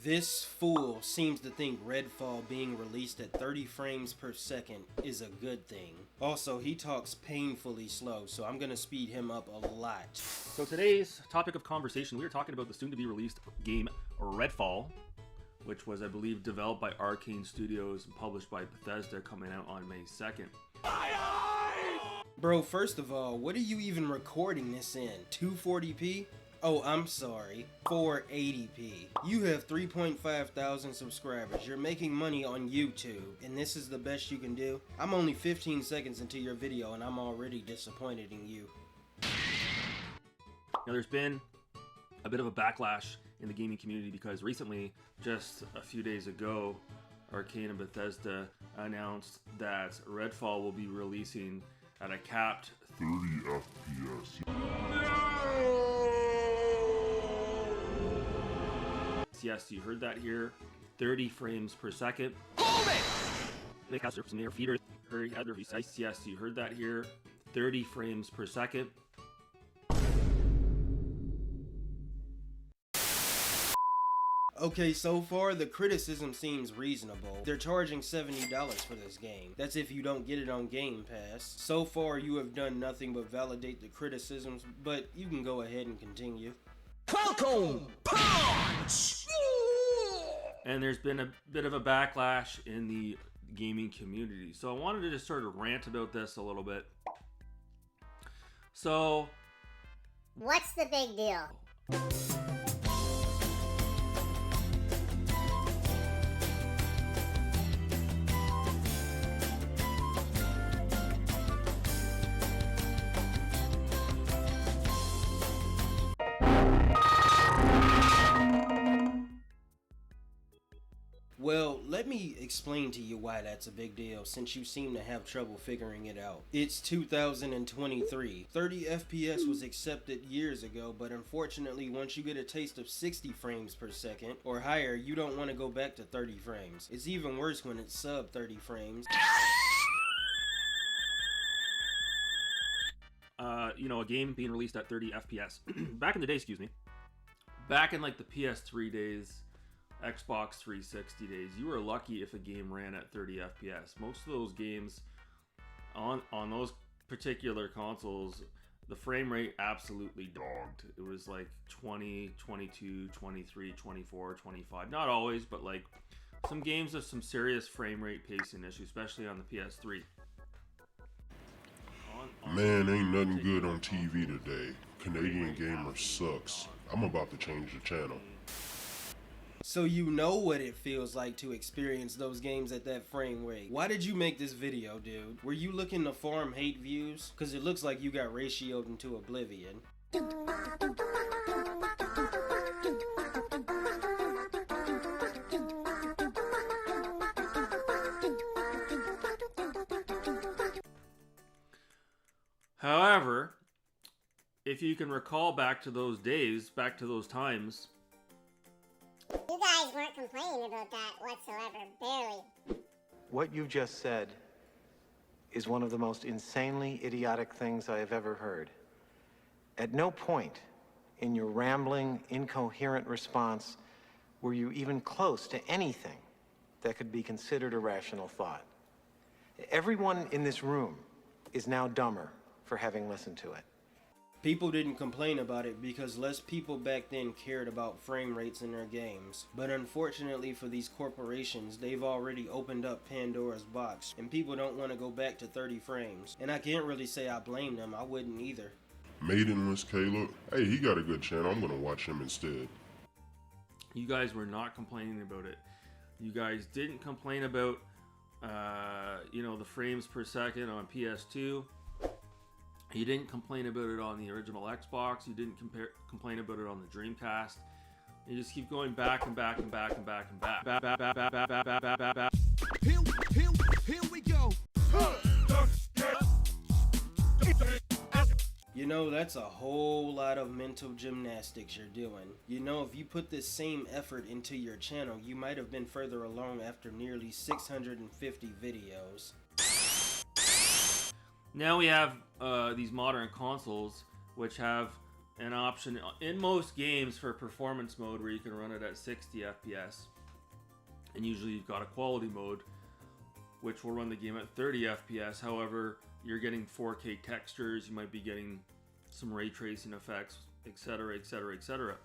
This fool seems to think Redfall being released at 30 frames per second is a good thing. Also, he talks painfully slow, so I'm gonna speed him up a lot. So today's topic of conversation, we are talking about the soon-to-be released game Redfall, which was, I believe, developed by Arcane Studios and published by Bethesda, coming out on May 2nd. Bro, first of all, what are you even recording this in? 240p? Oh, I'm sorry, 480p. You have 3.5 thousand subscribers. You're making money on YouTube, and this is the best you can do? I'm only 15 seconds into your video, and I'm already disappointed in you. Now, there's been a bit of a backlash in the gaming community because recently, just a few days ago, Arcane and Bethesda announced that Redfall will be releasing at a capped 30 FPS. Yes, you heard that here. 30 frames per second. Yes, you heard that here. 30 frames per second. Okay, so far the criticism seems reasonable. They're charging $70 for this game. That's if you don't get it on Game Pass. So far you have done nothing but validate the criticisms, but you can go ahead and continue. Welcome, Punch! And there's been a bit of a backlash in the gaming community. So I wanted to just sort of rant about this a little bit. So, what's the big deal? Well, let me explain to you why that's a big deal, since you seem to have trouble figuring it out. It's 2023. 30 FPS was accepted years ago, but unfortunately, once you get a taste of 60 frames per second or higher, you don't want to go back to 30 frames. It's even worse when it's sub 30 frames. You know, a game being released at 30 FPS. Back in the day, back in like the PS3 days, Xbox 360 days, you were lucky if a game ran at 30 FPS. Most of those games on those particular consoles, the frame rate absolutely dogged. It was like 20, 22, 23, 24, 25. Not always, but like some games have some serious frame rate pacing issues, especially on the PS3. Man, ain't nothing good on TV today. Canadian Gamer sucks. I'm about to change the channel. So you know what it feels like to experience those games at that frame rate. Why did you make this video, dude? Were you looking to farm hate views? Cause it looks like you got ratioed into oblivion. However, if you can recall back to those days, back to those times, You guys weren't complaining about that whatsoever, barely. What you just said is one of the most insanely idiotic things I have ever heard. At no point in your rambling, incoherent response were you even close to anything that could be considered a rational thought. Everyone in this room is now dumber for having listened to it. People didn't complain about it because less people back then cared about frame rates in their games. But unfortunately for these corporations, they've already opened up Pandora's box, and people don't want to go back to 30 frames. And I can't really say I blame them, I wouldn't either. Maidenless Caleb, hey, he got a good channel. I'm gonna watch him instead. you guys were not complaining about it. You guys didn't complain about, you know, the frames per second on PS2. You didn't complain about it on the original Xbox. You didn't complain about it on the Dreamcast. You just keep going back and back and back and back and back. Here we go. You know, that's a whole lot of mental gymnastics you're doing. You know, if you put this same effort into your channel, you might have been further along after nearly 650 videos. Now we have these modern consoles which have an option in most games for performance mode where you can run it at 60 FPS. And usually you've got a quality mode which will run the game at 30 FPS. However, you're getting 4K textures, you might be getting some ray tracing effects, etc, etc, etc.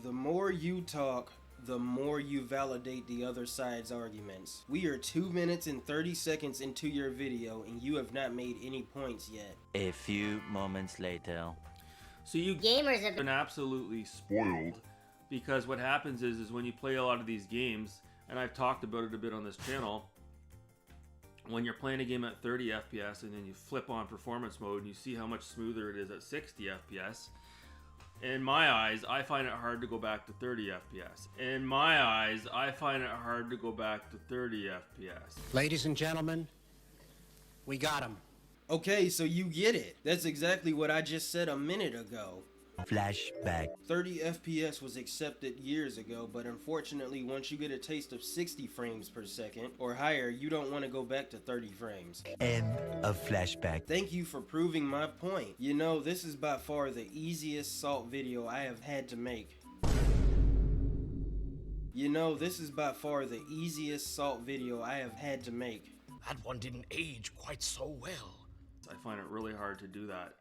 The more you talk, the more you validate the other side's arguments. We are 2 minutes and 30 seconds into your video and you have not made any points yet. A few moments later. So you Gamers have been absolutely spoiled, because what happens is when you play a lot of these games, and I've talked about it a bit on this channel, when you're playing a game at 30 FPS and then you flip on performance mode and you see how much smoother it is at 60 FPS, in my eyes, I find it hard to go back to 30 FPS. In my eyes, I find it hard to go back to 30 FPS. Ladies and gentlemen, we got him. Okay, so you get it. That's exactly what I just said a minute ago. Flashback. 30 FPS was accepted years ago, but unfortunately once you get a taste of 60 frames per second or higher, you don't want to go back to 30 frames. End of flashback. Thank you for proving my point. You know, this is by far the easiest salt video I have had to make. You know, this is by far the easiest salt video I have had to make. That one didn't age quite so well. I find it really hard to do that.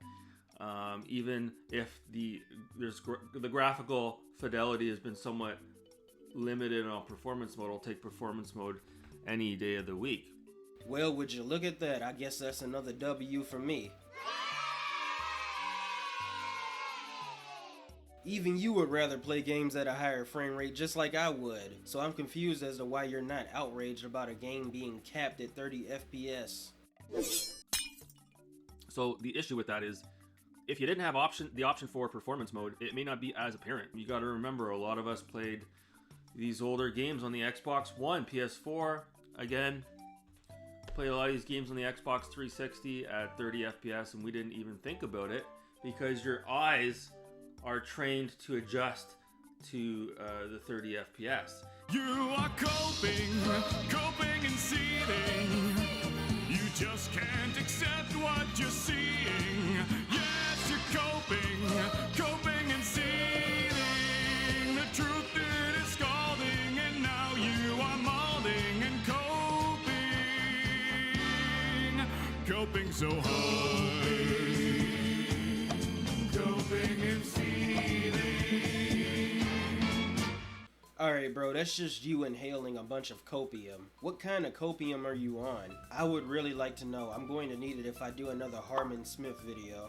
Even if the graphical fidelity has been somewhat limited on performance mode, I'll take performance mode any day of the week. Well, would you look at that? I guess that's another W for me. Even you would rather play games at a higher frame rate just like I would. So I'm confused as to why you're not outraged about a game being capped at 30 FPS. So the issue with that is, if you didn't have the option for performance mode, it may not be as apparent. You got to remember, a lot of us played these older games on the Xbox One, PS4, again, played a lot of these games on the Xbox 360 at 30 FPS, and we didn't even think about it because your eyes are trained to adjust to the 30 FPS. You are coping and seething. You just can't accept what you're seeing. Yes, you're coping and seething. The truth it is scalding, and now you are molding and coping so hard. Coping and seething. Alright bro, that's just you inhaling a bunch of copium. What kind of copium are you on? I would really like to know. I'm going to need it if I do another Harmon Smith video.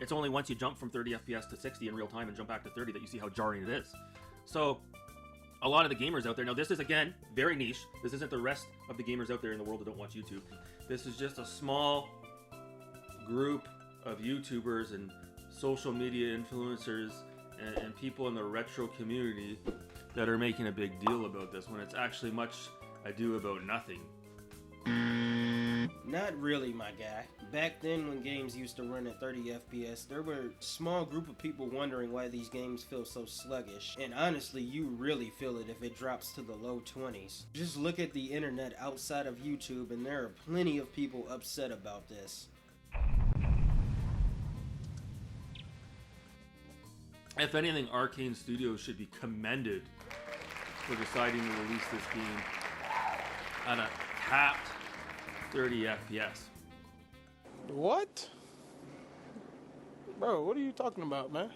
It's only once you jump from 30 FPS to 60 in real time and jump back to 30 that you see how jarring it is. So, a lot of the gamers out there, now this is again, very niche. This isn't the rest of the gamers out there in the world that don't watch YouTube. This is just a small group of YouTubers and social media influencers and people in the retro community that are making a big deal about this when it's actually much ado about nothing. Not really, my guy. Back then when games used to run at 30 FPS, there were a small group of people wondering why these games feel so sluggish. And honestly, you really feel it if it drops to the low 20s. Just look at the internet outside of YouTube and there are plenty of people upset about this. If anything, Arcane Studios should be commended for deciding to release this game at a capped 30 FPS. What? Bro, what are you talking about, man?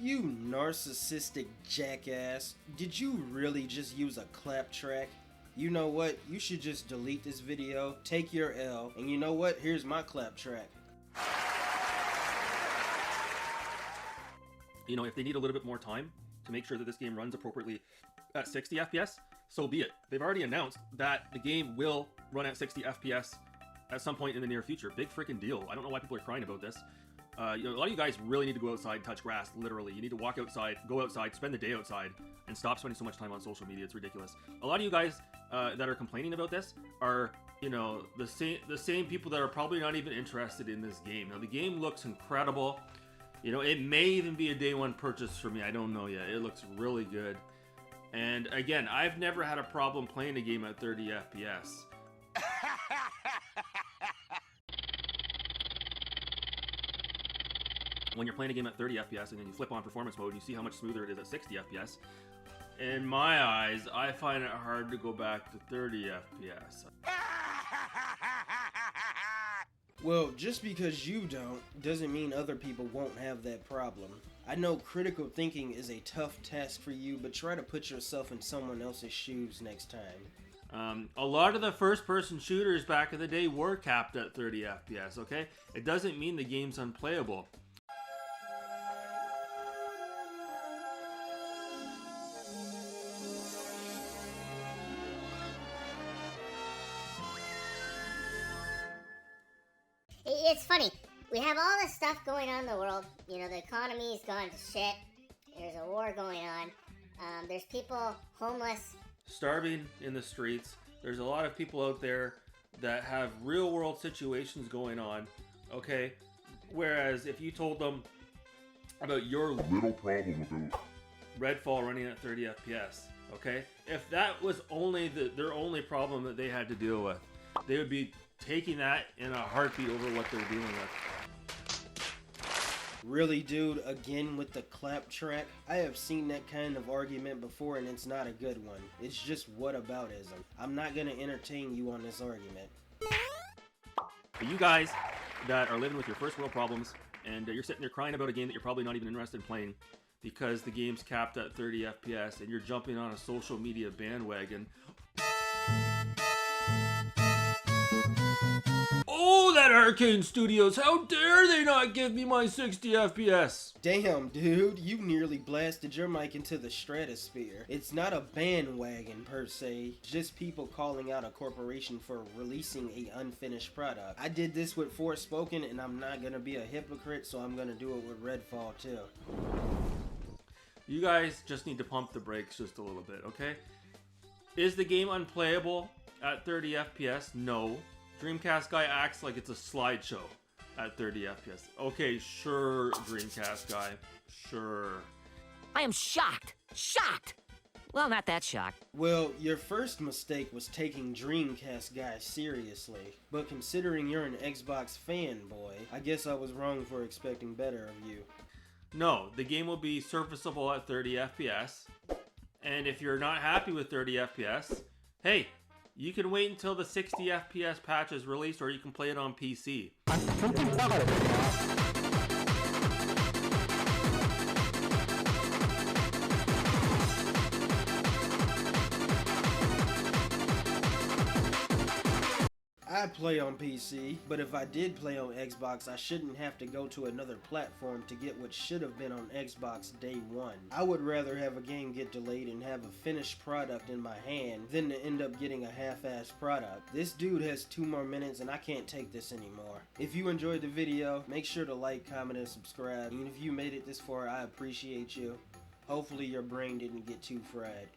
You narcissistic jackass. Did you really just use a clap track? You know what? You should just delete this video, take your L, and you know what? Here's my clap track. You know, if they need a little bit more time to make sure that this game runs appropriately at 60 FPS, so be it. They've already announced that the game will run at 60 FPS at some point in the near future. Big freaking deal. I don't know why people are crying about this. You know, a lot of you guys really need to go outside, touch grass, literally. You need to walk outside, go outside, spend the day outside, and stop spending so much time on social media. It's ridiculous. A lot of you guys that are complaining about this are, you know, the same people that are probably not even interested in this game. Now, the game looks incredible. You know, it may even be a day one purchase for me. I don't know yet. It looks really good. And again, I've never had a problem playing a game at 30 FPS. when you're playing a game at 30 FPS and then you flip on performance mode and you see how much smoother it is at 60 FPS, in my eyes, I find it hard to go back to 30 FPS. Well, just because you don't, doesn't mean other people won't have that problem. I know critical thinking is a tough task for you, but try to put yourself in someone else's shoes next time. A lot of the first-person shooters back in the day were capped at 30 FPS, okay? It doesn't mean the game's unplayable. It's funny. We have all this stuff going on in the world. You know, the economy's gone to shit. There's a war going on. There's people homeless. Starving in the streets. There's a lot of people out there that have real world situations going on, okay? Whereas if you told them about your little problem about Redfall running at 30 FPS, okay? If that was only their only problem that they had to deal with, they would be taking that in a heartbeat over what they're dealing with. Really, dude, again with the clap track? I have seen that kind of argument before and it's not a good one. It's just whataboutism. I'm not gonna entertain you on this argument. For you guys that are living with your first world problems and you're sitting there crying about a game that you're probably not even interested in playing because the game's capped at 30 FPS and you're jumping on a social media bandwagon. Oh, that Arcane Studios, how dare they not give me my 60 FPS? Damn, dude, you nearly blasted your mic into the stratosphere. It's not a bandwagon per se, just people calling out a corporation for releasing a unfinished product. I did this with Forspoken and I'm not gonna be a hypocrite, so I'm gonna do it with Redfall too. You guys just need to pump the brakes just a little bit, okay? Is the game unplayable at 30 FPS? No. Dreamcast guy acts like it's a slideshow at 30 FPS. Okay, sure, Dreamcast guy. Sure. I am shocked. Shocked! Well, not that shocked. Well, your first mistake was taking Dreamcast guy seriously. But considering you're an Xbox fanboy, I guess I was wrong for expecting better of you. No, the game will be serviceable at 30 FPS. And if you're not happy with 30 FPS, hey, you can wait until the 60 FPS patch is released, or you can play it on PC. I play on PC, but if I did play on Xbox, I shouldn't have to go to another platform to get what should have been on Xbox day one. I would rather have a game get delayed and have a finished product in my hand than to end up getting a half-assed product. This dude has 2 more minutes and I can't take this anymore. If you enjoyed the video, make sure to like, comment, and subscribe. And if you made it this far, I appreciate you. Hopefully your brain didn't get too fried.